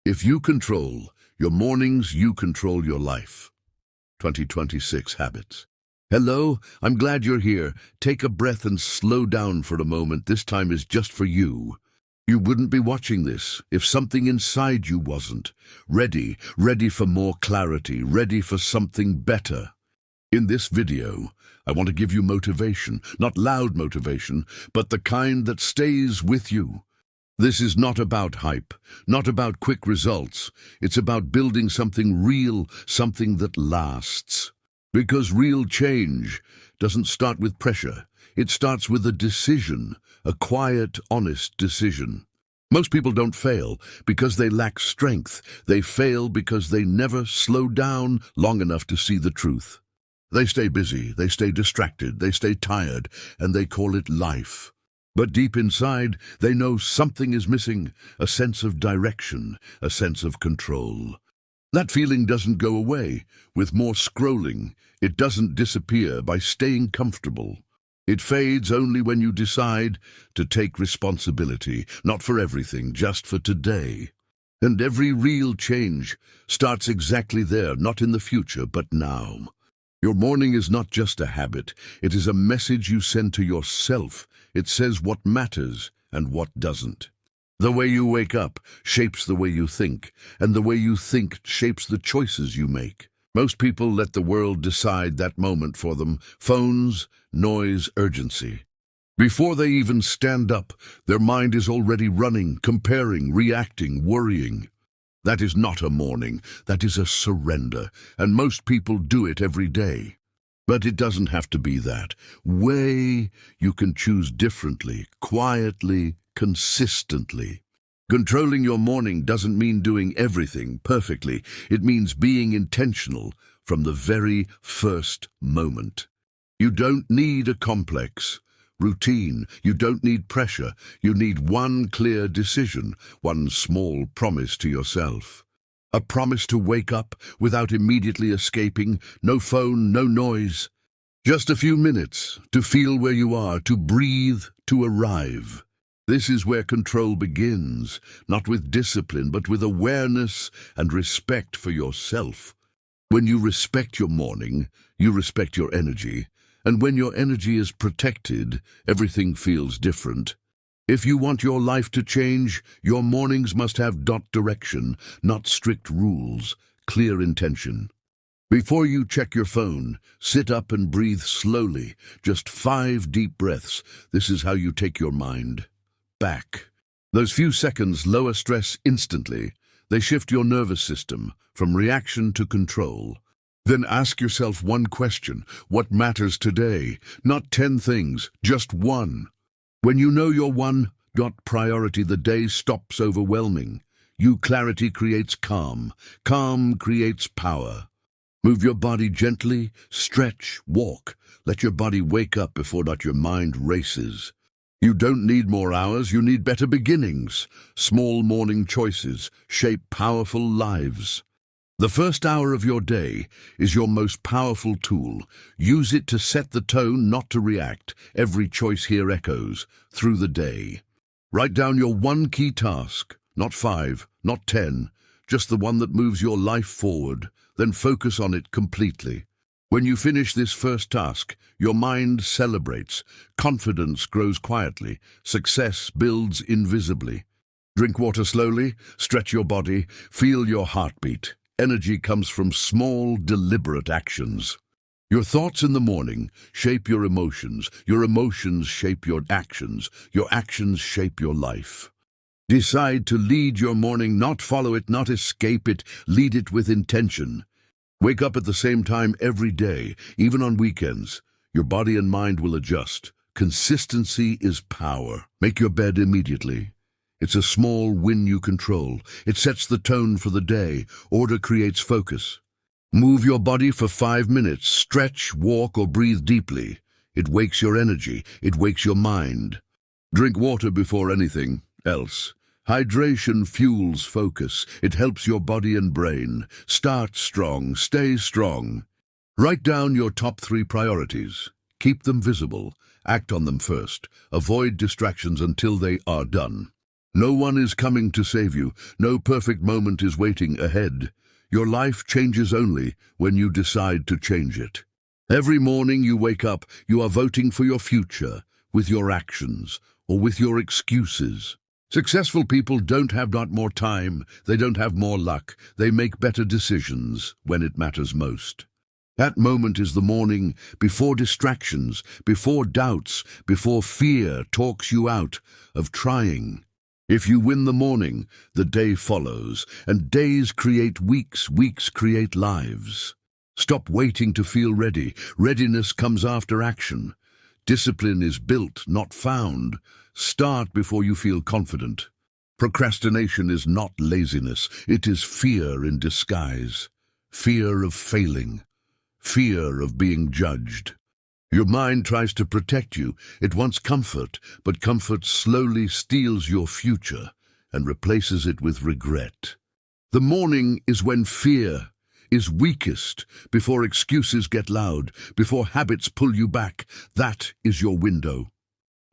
If you control your mornings, you control your life. 2026 Habits. Hello, I'm glad you're here. Take a breath and slow down for a moment. This time is just for you. You wouldn't be watching this if something inside you wasn't. Ready for more clarity, ready for something better. In this video, I want to give you motivation, not loud motivation, but the kind that stays with you. This is not about hype, not about quick results. It's about building something real, something that lasts. Because real change doesn't start with pressure. It starts with a decision, a quiet, honest decision. Most people don't fail because they lack strength. They fail because they never slow down long enough to see the truth. They stay busy, they stay distracted, they stay tired, and they call it life. But deep inside, they know something is missing, a sense of direction, a sense of control. That feeling doesn't go away with more scrolling. It doesn't disappear by staying comfortable. It fades only when you decide to take responsibility, not for everything, just for today. And every real change starts exactly there, not in the future, but now. Your morning is not just a habit. It is a message you send to yourself. It says what matters and what doesn't. The way you wake up shapes the way you think, and the way you think shapes the choices you make. Most people let the world decide that moment for them. Phones, noise, urgency. Before they even stand up, their mind is already running, comparing, reacting, worrying. That is not a morning, that is a surrender, and most people do it every day. But it doesn't have to be that way. You can choose differently, quietly, consistently. Controlling your morning doesn't mean doing everything perfectly. It means being intentional from the very first moment. You don't need a complex routine. You don't need pressure. You need one clear decision, one small promise to yourself. A promise to wake up without immediately escaping, no phone, no noise. Just a few minutes to feel where you are, to breathe, to arrive. This is where control begins, not with discipline, but with awareness and respect for yourself. When you respect your morning, you respect your energy. And when your energy is protected, everything feels different. If you want your life to change, your mornings must have direction, not strict rules, clear intention. Before you check your phone, sit up and breathe slowly, just 5 deep breaths. This is how you take your mind back. Those few seconds lower stress instantly. They shift your nervous system from reaction to control. Then ask yourself one question: what matters today? Not 10 things, just one. When you know your one priority, the day stops overwhelming. Clarity creates calm. Calm creates power. Move your body gently, stretch, walk. Let your body wake up before your mind races. You don't need more hours, you need better beginnings. Small morning choices shape powerful lives. The first hour of your day is your most powerful tool. Use it to set the tone, not to react. Every choice here echoes through the day. Write down your one key task, not 5, not 10, just the one that moves your life forward. Then focus on it completely. When you finish this first task, your mind celebrates. Confidence grows quietly. Success builds invisibly. Drink water slowly, stretch your body, feel your heartbeat. Energy comes from small, deliberate actions. Your thoughts in the morning shape your emotions shape your actions shape your life. Decide to lead your morning, not follow it, not escape it. Lead it with intention. Wake up at the same time every day, even on weekends. Your body and mind will adjust. Consistency is power. Make your bed immediately. It's a small win you control. It sets the tone for the day. Order creates focus. Move your body for 5 minutes. Stretch, walk, or breathe deeply. It wakes your energy. It wakes your mind. Drink water before anything else. Hydration fuels focus. It helps your body and brain. Start strong. Stay strong. Write down your top 3 priorities. Keep them visible. Act on them first. Avoid distractions until they are done. No one is coming to save you. No perfect moment is waiting ahead. Your life changes only when you decide to change it. Every morning you wake up, you are voting for your future with your actions or with your excuses. Successful people don't have not more time, they don't have more luck, they make better decisions when it matters most. That moment is the morning before distractions, before doubts, before fear talks you out of trying. If you win the morning, the day follows, and days create weeks, weeks create lives. Stop waiting to feel ready. Readiness comes after action. Discipline is built, not found. Start before you feel confident. Procrastination is not laziness, it is fear in disguise. Fear of failing. Fear of being judged. Your mind tries to protect you. It wants comfort, but comfort slowly steals your future and replaces it with regret. The morning is when fear is weakest, before excuses get loud, before habits pull you back. That is your window.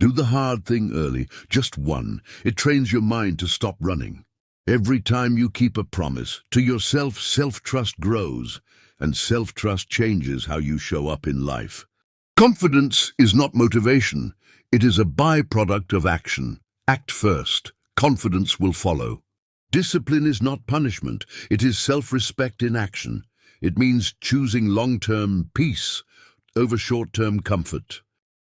Do the hard thing early, just one. It trains your mind to stop running. Every time you keep a promise to yourself, self-trust grows, and self-trust changes how you show up in life. Confidence is not motivation. It is a byproduct of action. Act first. Confidence will follow. Discipline is not punishment. It is self-respect in action. It means choosing long-term peace over short-term comfort.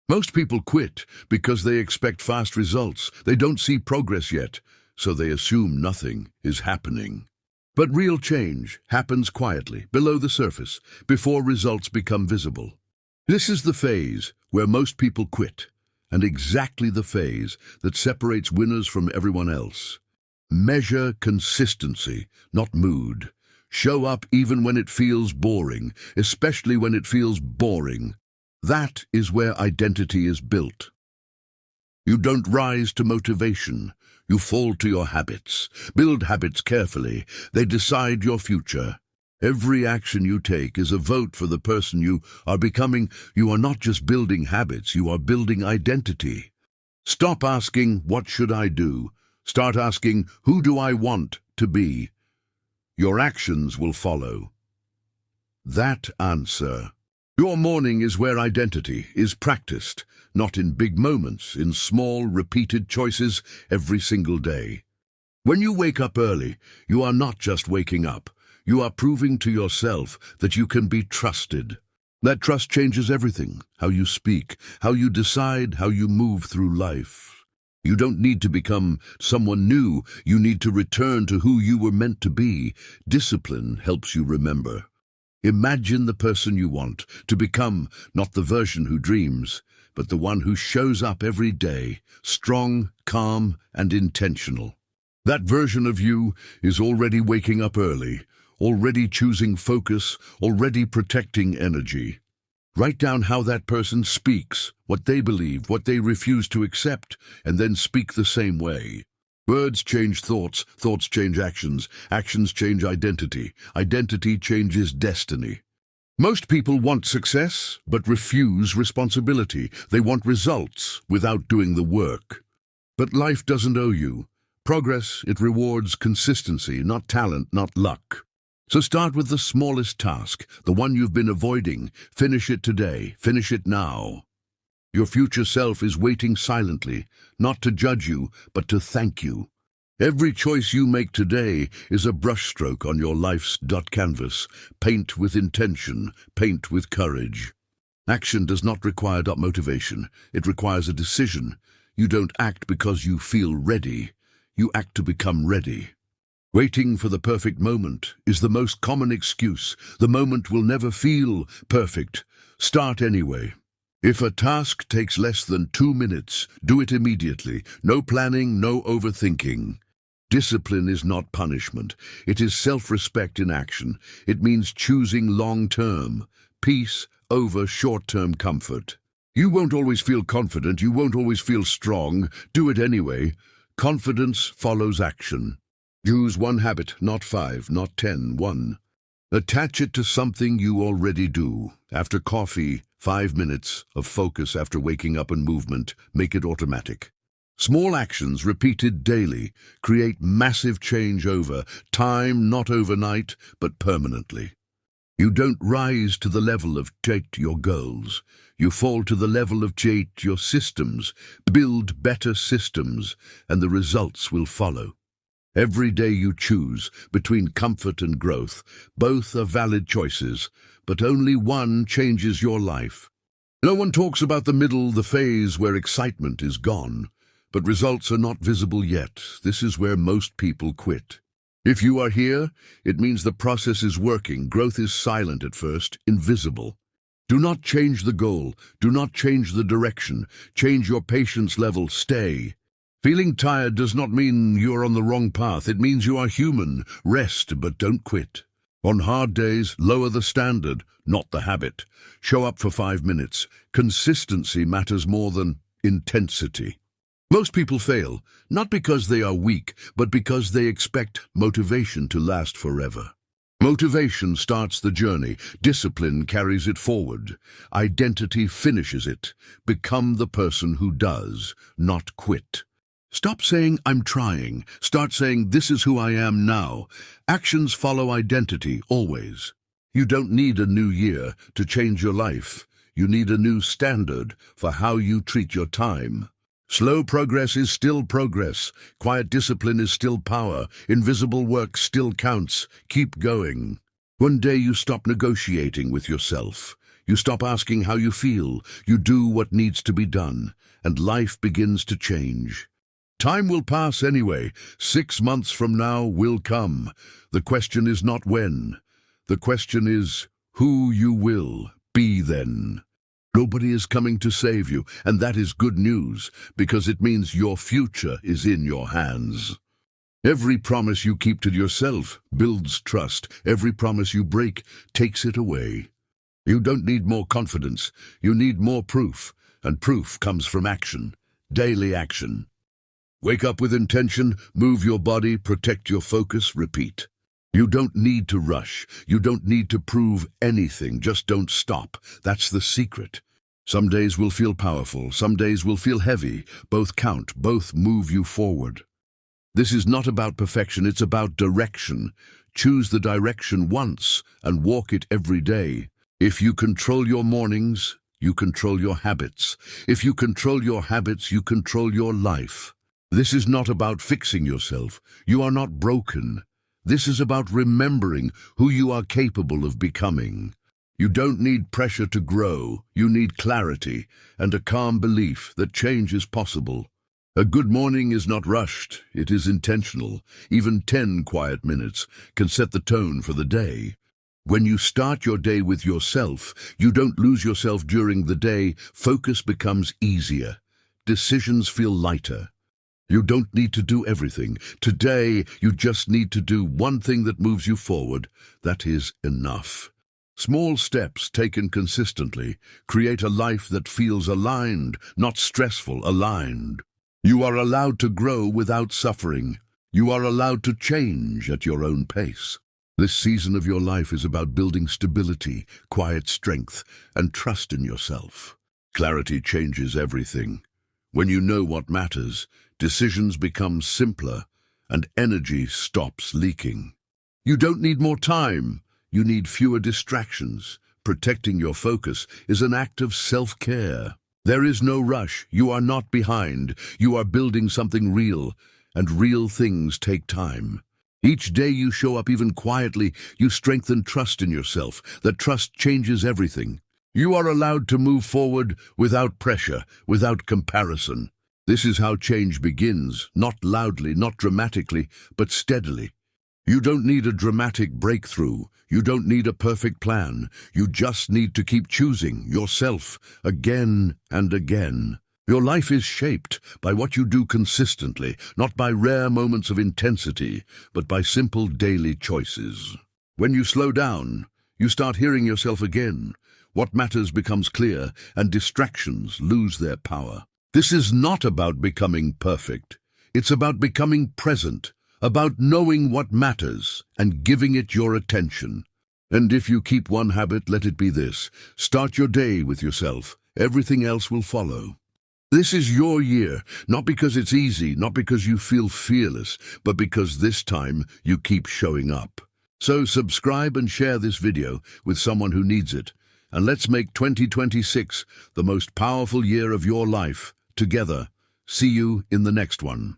Most people quit because they expect fast results. They don't see progress yet, so they assume nothing is happening. But real change happens quietly, below the surface, before results become visible. This is the phase where most people quit, and exactly the phase that separates winners from everyone else. Measure consistency, not mood. Show up even when it feels boring, especially when it feels boring. That is where identity is built. You don't rise to motivation. You fall to your habits. Build habits carefully. They decide your future. Every action you take is a vote for the person you are becoming. You are not just building habits, you are building identity. Stop asking, what should I do? Start asking, who do I want to be? Your actions will follow that answer. Your morning is where identity is practiced, not in big moments, in small, repeated choices every single day. When you wake up early, you are not just waking up. You are proving to yourself that you can be trusted. That trust changes everything, how you speak, how you decide, how you move through life. You don't need to become someone new. You need to return to who you were meant to be. Discipline helps you remember. Imagine the person you want to become, not the version who dreams, but the one who shows up every day, strong, calm, and intentional. That version of you is already waking up early, already choosing focus, already protecting energy. Write down how that person speaks, what they believe, what they refuse to accept, and then speak the same way. Words change thoughts, thoughts change actions, actions change identity, identity changes destiny. Most people want success, but refuse responsibility. They want results without doing the work. But life doesn't owe you. Progress, it rewards consistency, not talent, not luck. So start with the smallest task, the one you've been avoiding. Finish it today, finish it now. Your future self is waiting silently, not to judge you, but to thank you. Every choice you make today is a brushstroke on your life's canvas. Paint with intention, paint with courage. Action does not require motivation, it requires a decision. You don't act because you feel ready, you act to become ready. Waiting for the perfect moment is the most common excuse. The moment will never feel perfect. Start anyway. If a task takes less than 2 minutes, do it immediately. No planning, no overthinking. Discipline is not punishment. It is self-respect in action. It means choosing long-term peace over short-term comfort. You won't always feel confident. You won't always feel strong. Do it anyway. Confidence follows action. Use one habit, not 5, not 10, one. Attach it to something you already do. After coffee, 5 minutes of focus after waking up and movement. Make it automatic. Small actions repeated daily create massive change over time, not overnight, but permanently. You don't rise to the level of your goals. You fall to the level of your systems. Build better systems, and the results will follow. Every day you choose between comfort and growth. Both are valid choices, but only one changes your life. No one talks about the middle, the phase where excitement is gone, but results are not visible yet. This is where most people quit. If you are here, it means the process is working. Growth is silent at first, invisible. Do not change the goal. Do not change the direction. Change your patience level. Stay. Feeling tired does not mean you are on the wrong path. It means you are human. Rest, but don't quit. On hard days, lower the standard, not the habit. Show up for 5 minutes. Consistency matters more than intensity. Most people fail, not because they are weak, but because they expect motivation to last forever. Motivation starts the journey. Discipline carries it forward. Identity finishes it. Become the person who does, not quit. Stop saying, "I'm trying." Start saying, "This is who I am now." Actions follow identity, always. You don't need a new year to change your life. You need a new standard for how you treat your time. Slow progress is still progress. Quiet discipline is still power. Invisible work still counts. Keep going. One day you stop negotiating with yourself. You stop asking how you feel. You do what needs to be done, and life begins to change. Time will pass anyway. 6 months from now will come. The question is not when. The question is who you will be then. Nobody is coming to save you, and that is good news, because it means your future is in your hands. Every promise you keep to yourself builds trust. Every promise you break takes it away. You don't need more confidence. You need more proof, and proof comes from action. Daily action. Wake up with intention, move your body, protect your focus, repeat. You don't need to rush. You don't need to prove anything. Just don't stop. That's the secret. Some days will feel powerful. Some days will feel heavy. Both count. Both move you forward. This is not about perfection. It's about direction. Choose the direction once and walk it every day. If you control your mornings, you control your habits. If you control your habits, you control your life. This is not about fixing yourself. You are not broken. This is about remembering who you are capable of becoming. You don't need pressure to grow. You need clarity and a calm belief that change is possible. A good morning is not rushed. It is intentional. Even 10 quiet minutes can set the tone for the day. When you start your day with yourself, you don't lose yourself during the day. Focus becomes easier. Decisions feel lighter. You don't need to do everything. Today, you just need to do one thing that moves you forward. That is enough. Small steps taken consistently create a life that feels aligned, not stressful, aligned. You are allowed to grow without suffering. You are allowed to change at your own pace. This season of your life is about building stability, quiet strength, and trust in yourself. Clarity changes everything. When you know what matters, decisions become simpler and energy stops leaking. You don't need more time. You need fewer distractions. Protecting your focus is an act of self-care. There is no rush. You are not behind. You are building something real, and real things take time. Each day you show up even quietly, you strengthen trust in yourself. That trust changes everything. You are allowed to move forward without pressure, without comparison. This is how change begins, not loudly, not dramatically, but steadily. You don't need a dramatic breakthrough. You don't need a perfect plan. You just need to keep choosing yourself again and again. Your life is shaped by what you do consistently, not by rare moments of intensity, but by simple daily choices. When you slow down, you start hearing yourself again. What matters becomes clear, and distractions lose their power. This is not about becoming perfect. It's about becoming present, about knowing what matters and giving it your attention. And if you keep one habit, let it be this. Start your day with yourself. Everything else will follow. This is your year, not because it's easy, not because you feel fearless, but because this time you keep showing up. So subscribe and share this video with someone who needs it. And let's make 2026 the most powerful year of your life, together. See you in the next one.